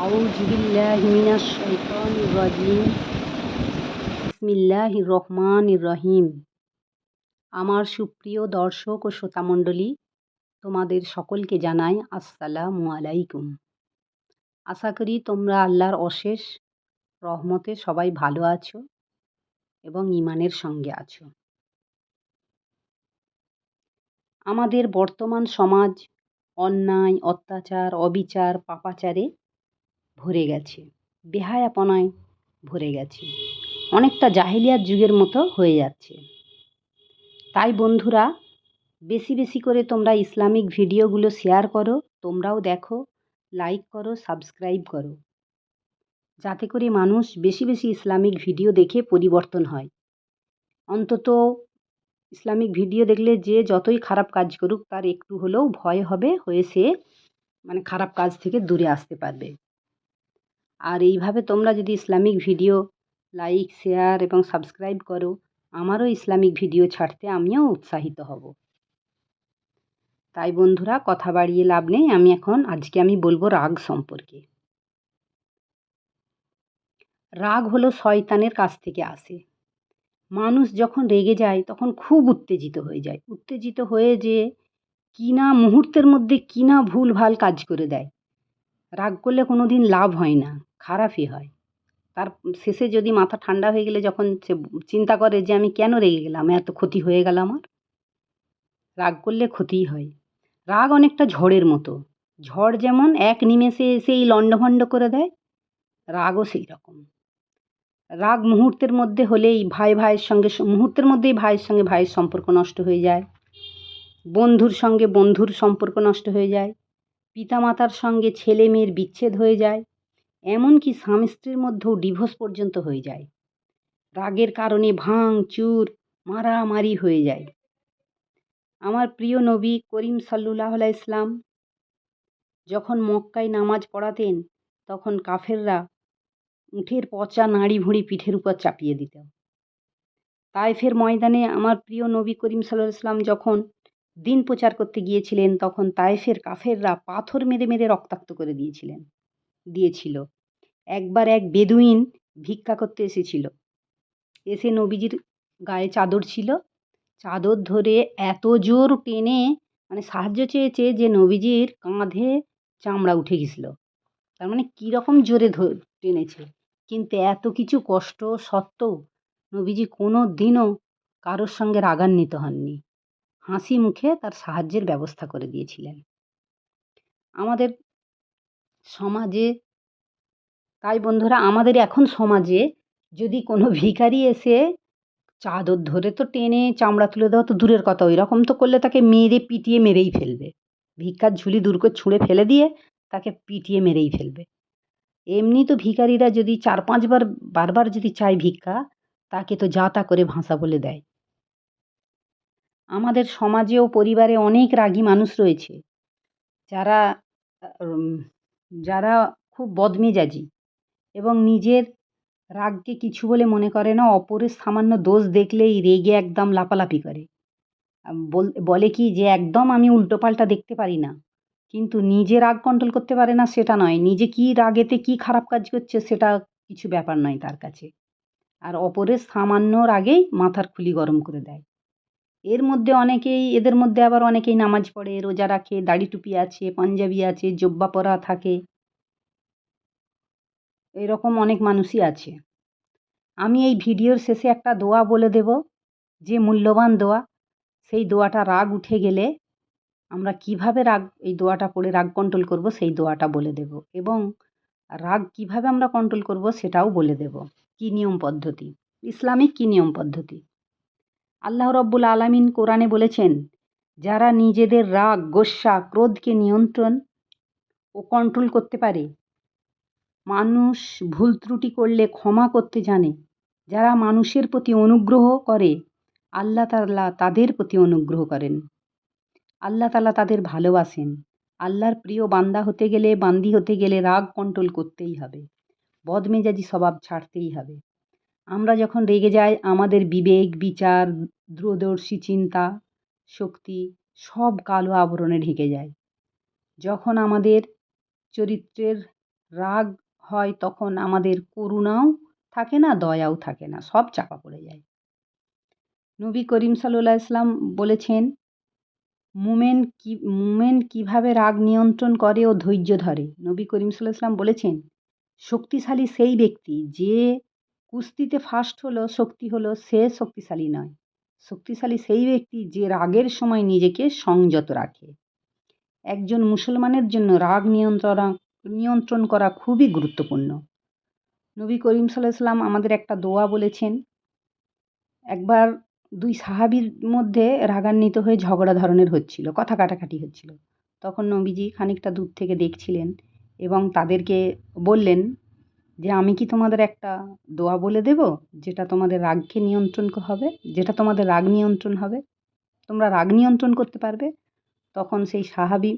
আউযু বিল্লাহি মিনাশ শাইতানির রাজিম। বিসমিল্লাহির রহমানির রহিম। আমার সুপ্রিয় দর্শক ও শ্রোতামণ্ডলী, তোমাদের সকলকে জানাই আসসালামু আলাইকুম। আশা করি তোমরা আল্লাহর অশেষ রহমতে সবাই ভালো আছো এবং ঈমানের সঙ্গে আছো। আমাদের বর্তমান সমাজ অন্যায়, অত্যাচার, অবিচার, পাপাচারে ভরে গেছে, বেহায়াপনায় ভরে গেছে, অনেকটা জাহেলিয়াত যুগের মতো হয়ে যাচ্ছে। তাই বন্ধুরা, বেশি বেশি করে তোমরা ইসলামিক ভিডিওগুলো শেয়ার করো, তোমরাও দেখো, লাইক করো, সাবস্ক্রাইব করো, যাতে করে মানুষ বেশি বেশি ইসলামিক ভিডিও দেখে পরিবর্তন হয়। অন্তত ইসলামিক ভিডিও দেখলে যে যতই খারাপ কাজ করুক তার একটু হলেও ভয় হবে, হয়ে সে খারাপ কাজ থেকে দূরে আসতে পারবে। আর এইভাবে তোমরা যদি ইসলামিক ভিডিও লাইক, শেয়ার এবং সাবস্ক্রাইব করো, আমারও ইসলামিক ভিডিও ছাড়তে আমিও উৎসাহিত হব। তাই বন্ধুরা, কথা বাড়িয়ে লাভ নেই, আজকে আমি বলবো রাগ সম্পর্কে। রাগ হলো শয়তানের কাছ থেকে আসে। মানুষ যখন রেগে যায় তখন খুব উত্তেজিত হয়ে যায়, উত্তেজিত হয়ে যে কিনা মুহূর্তের মধ্যে কিনা ভুলভাল কাজ করে দেয়। রাগ করলে কোনো দিন লাভ হয় না, খারাপই হয়। তার শেষে যদি মাথা ঠান্ডা হয়ে গেলে যখন সে চিন্তা করে যে আমি কেন রেগে গেলাম, এত ক্ষতি হয়ে গেল আমার। রাগ করলে ক্ষতিই হয়। রাগ অনেকটা ঝড়ের মতো। ঝড় যেমন এক নিমেষে এসেই লণ্ডভণ্ড করে দেয়, রাগও সেই রকম। রাগ মুহূর্তের মধ্যেই ভাইয়ের সঙ্গে ভাইয়ের সম্পর্ক নষ্ট হয়ে যায়, বন্ধুর সঙ্গে বন্ধুর সম্পর্ক নষ্ট হয়ে যায়, পিতামাতার সঙ্গে ছেলে মেয়ের বিচ্ছেদ হয়ে যায়, এমনকি স্বামী স্ত্রীর মধ্যেও ডিভোর্স পর্যন্ত হয়ে যায়। রাগের কারণে ভাঙচুর, মারামারি হয়ে যায়। আমার প্রিয় নবী করিম সাল্লাল্লাহু আলাইহি সাল্লাম যখন মক্কায় নামাজ পড়াতেন, তখন কাফেররা উটের পচা নাড়ি ভুঁড়ি পিঠের উপর চাপিয়ে দিত। তায়েফের ময়দানে আমার প্রিয় নবী করিম সাল্লাল্লাহু আলাইহি সাল্লাম যখন দিন প্রচার করতে গিয়েছিলেন, তখন তায়েফের কাফেররা পাথর মেরে মেরে রক্তাক্ত করে দিয়েছিল। একবার এক বেদুইন ভিক্ষা করতে এসেছিল। এসে নবীজির গায়ে চাদর ছিল, চাদর ধরে এত জোর টেনে সাহায্য চেয়েছে যে নবীজির কাঁধে চামড়া উঠে গেছিল। তার কীরকম জোরে টেনেছে। কিন্তু এত কিছু কষ্ট সত্ত্বেও নবীজি কোনো দিনও কারোর সঙ্গে রাগান্বিত হননি, হাসি মুখে তার সাহায্যের ব্যবস্থা করে দিয়েছিলেন। আমাদের সমাজে, তাই বন্ধুরা, আমাদের এখন সমাজে যদি কোনো ভিখারি এসে চাদর ধরে তো টেনে চামড়া তুলে দেওয়া তো দূরের কথা, ওই রকম তো করলে তাকে মেরে পিটিয়ে মেরেই ফেলবে। ভিক্ষার ঝুলি দূর করে ছুঁড়ে ফেলে দিয়ে তাকে পিটিয়ে মেরেই ফেলবে। এমনি তো ভিখারিরা যদি 4-5 বারবার যদি চায় ভিক্ষা, তাকে তো যা তা করে ভাষা বলে দেয়। আমাদের সমাজে ও পরিবারে অনেক রাগী মানুষ রয়েছে, যারা উম যারা খুব বদমেজাজি এবং নিজের রাগকে কিছু বলে মনে করে না, অপরের সামান্য দোষ দেখলেই রেগে একদম লাপালাপি করে। বলে কি যে একদম আমি উল্টোপাল্টা দেখতে পারি না, কিন্তু নিজে রাগ কন্ট্রোল করতে পারে না সেটা নয়, নিজে কি রাগেতে কি খারাপ কাজ করছে সেটা কিছু ব্যাপার নয় তার কাছে। আর অপরের সামান্য রাগেই মাথার খুলি গরম করে দেয়। এদের মধ্যে আবার অনেকেই নামাজ পড়ে, রোজা রাখে, দাড়ি টুপি আছে, পাঞ্জাবি আছে, জোব্বা পরা থাকে, এরকম অনেক মানুষই আছে। আমি এই ভিডিওর শেষে একটা দোয়া বলে দেব, যে মূল্যবান দোয়া। সেই দোয়াটা রাগ উঠে গেলে আমরা কিভাবে এই দোয়াটা পড়ে রাগ কন্ট্রোল করব সেই দোয়াটা বলে দেব, এবং রাগ কিভাবে আমরা কন্ট্রোল করব সেটাও বলে দেব। কি নিয়ম পদ্ধতি, ইসলামিক কি নিয়ম পদ্ধতি। আল্লাহ রব্বুল আলামিন কোরআনে বলেছেন, যারা নিজেদের রাগ, গোস্বা, ক্রোধকে নিয়ন্ত্রণ ও কন্ট্রোল করতে পারে, মানুষ ভুল ত্রুটি করলে ক্ষমা করতে জানে, যারা মানুষের প্রতি অনুগ্রহ করে, আল্লাহ তাআলা তাদের প্রতি অনুগ্রহ করেন। আল্লাহ তাআলা তাদের ভালোবাসেন। আল্লাহর প্রিয় বান্দি হতে গেলে রাগ কন্ট্রোল করতেই হবে, বদমেজাজি স্বভাব ছাড়তেই হবে। আমরা যখন রেগে যাই, আমাদের বিবেক, বিচার, দূরদর্শী চিন্তা শক্তি সব কালো আবরণে ঢেকে যায়। যখন আমাদের চরিত্রের রাগ হয় তখন আমাদের করুণাও থাকে না, দয়াও থাকে না, সব চাপা পড়ে যায়। নবী করিম সাল্লাল্লাহু আলাইহি সাল্লাম বলেছেন, মুমেন কিভাবে রাগ নিয়ন্ত্রণ করে ও ধৈর্য ধরে। নবী করিম সাল্লাল্লাহু আলাইহি সাল্লাম বলেছেন, শক্তিশালী সেই ব্যক্তি যে কুস্তিতে ফার্স্ট হলো, শক্তি হলো, সে শক্তিশালী নয়। শক্তিশালী সেই ব্যক্তি যে রাগের সময় নিজেকে সংযত রাখে। একজন মুসলমানের জন্য রাগ নিয়ন্ত্রণ করা খুবই গুরুত্বপূর্ণ। নবী করিম সাল্লাল্লাহু আলাইহি সাল্লাম আমাদের একটা দোয়া বলেছেন। একবার ২ সাহাবীর মধ্যে রাগান্বিত হয়ে ঝগড়া ধরনের হচ্ছিল, কথা কাটাকাটি হচ্ছিল। তখন নবীজি খানিকটা দূর থেকে দেখছিলেন এবং তাদেরকে বললেন যে, "আমি কি তোমাদের একটা দোয়া বলে দেব? যেটা তোমাদের রাগকে নিয়ন্ত্রণ হবে? যেটা তোমাদের রাগ নিয়ন্ত্রণ হবে? তোমরা রাগ নিয়ন্ত্রণ করতে পারবে?" তখন সেই সাহাবী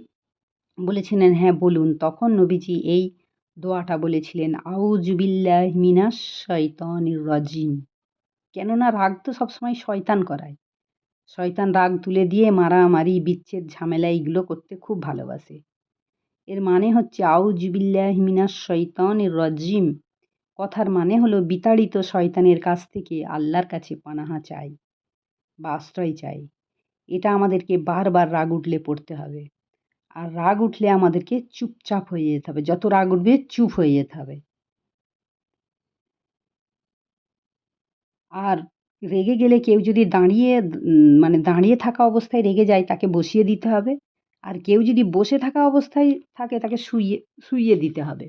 বলেছিলেন, "হ্যাঁ, বলুন।" তখন নবীজি এই দোয়াটা বলেছিলেন, "আউযু বিল্লাহি মিনাশ শাইতানির রাজিম।" কেননা রাগ তো সবসময় শয়তান করায়। শয়তান রাগ তুলে দিয়ে মারামারি, বিচ্ছেদ, ঝামেলা এইগুলো করতে খুব ভালোবাসে। এর মানে হচ্ছে আউযু বিল্লাহি মিনাশ শাইতানির রাজিম। কথার মানে হলো বিতাড়িত শয়তানের কাছ থেকে আল্লাহর কাছে পানাহা চাই বা আশ্রয় চাই। এটা আমাদেরকে বারবার রাগ উঠলে পড়তে হবে। আর রাগ উঠলে আমাদেরকে চুপচাপ হয়ে যেতে হবে। যত রাগ উঠবে চুপ হয়ে যেতে হবে। আর রেগে গেলে কেউ যদি মানে দাঁড়িয়ে থাকা অবস্থায় রেগে যায় তাকে বসিয়ে দিতে হবে। আর কেউ যদি বসে থাকা অবস্থায় থাকে তাকে শুইয়ে দিতে হবে।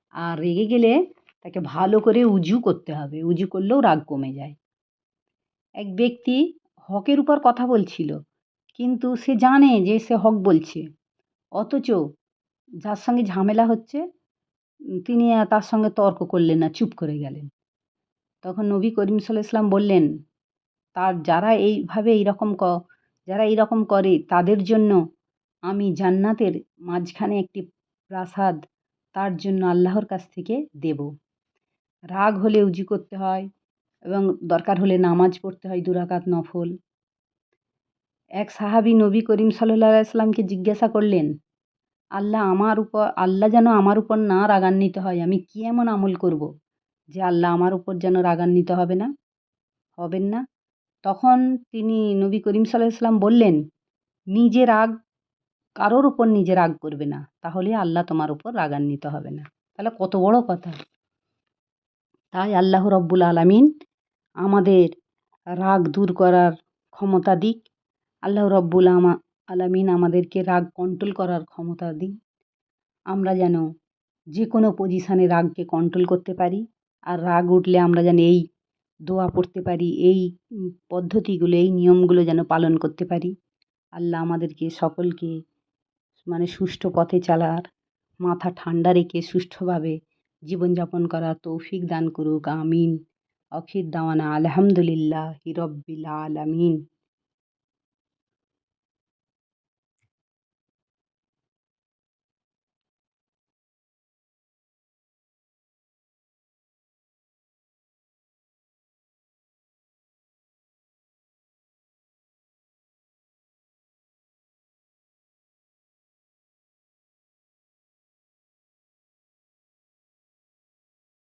আর রেগে গেলে তাকে ভালো করে উজু করতে হবে। উজু করলেও রাগ কমে যায়। এক ব্যক্তি হকের উপর কথা বলছিল। কিন্তু সে জানে যে সে হক বলছে। অথচ যার সঙ্গে ঝামেলা হচ্ছে তিনি তার সঙ্গে তর্ক করলেন না, চুপ করে গেলেন। তখন নবী করিম সাল্লাল্লাহু আলাইহি ওয়াসাল্লাম বললেন, তার যারা এইরকম করে তাদের জন্য আমি জান্নাতের মাঝখানে একটি প্রাসাদ তার জন্য আল্লাহর কাছ থেকে দেব। রাগ হলে উজু করতে হয় এবং দরকার হলে নামাজ পড়তে হয় ২ রাকাত নফল। এক সাহাবী নবী করিম সাল্লাল্লাহু আলাইহি সাল্লামকে জিজ্ঞাসা করলেন, আল্লাহ যেন আমার উপর না রাগান্বিত হয়, আমি কি এমন আমল করব যে আল্লাহ আমার উপর যেন রাগান্বিত হবেন না? তখন তিনি নবী করিম সাল্লাল্লাহু আলাইহি সাল্লাম বললেন, নিজে রাগ কারোর উপর নিজে রাগ করবে না। তাহলে আল্লাহ তোমার উপর রাগান্বিত হবে না। তাহলে কত বড় কথা। তাই আল্লাহ রব্বুল আলামিন আমাদের রাগ দূর করার ক্ষমতা দিক। আল্লাহ রব্বুল আলামিন আমাদেরকে রাগ কন্ট্রোল করার ক্ষমতা দিন। আমরা যেন যেকোনো পজিশনে রাগকে কন্ট্রোল করতে পারি। আর রাগ উঠলে আমরা যেন এই দোয়া পড়তে পারি, এই পদ্ধতিগুলো, এই নিয়মগুলো যেন পালন করতে পারি। আল্লাহ আমাদেরকে সকলকে মানে সুষ্ঠু পথে চলার, মাথা ঠান্ডা রেখে সুষ্ঠুভাবে জীবনযাপন করার তৌফিক দান করুক। আমিন। আখির দাওয়ানা আলহামদুলিল্লাহি রব্বিল আলামিন।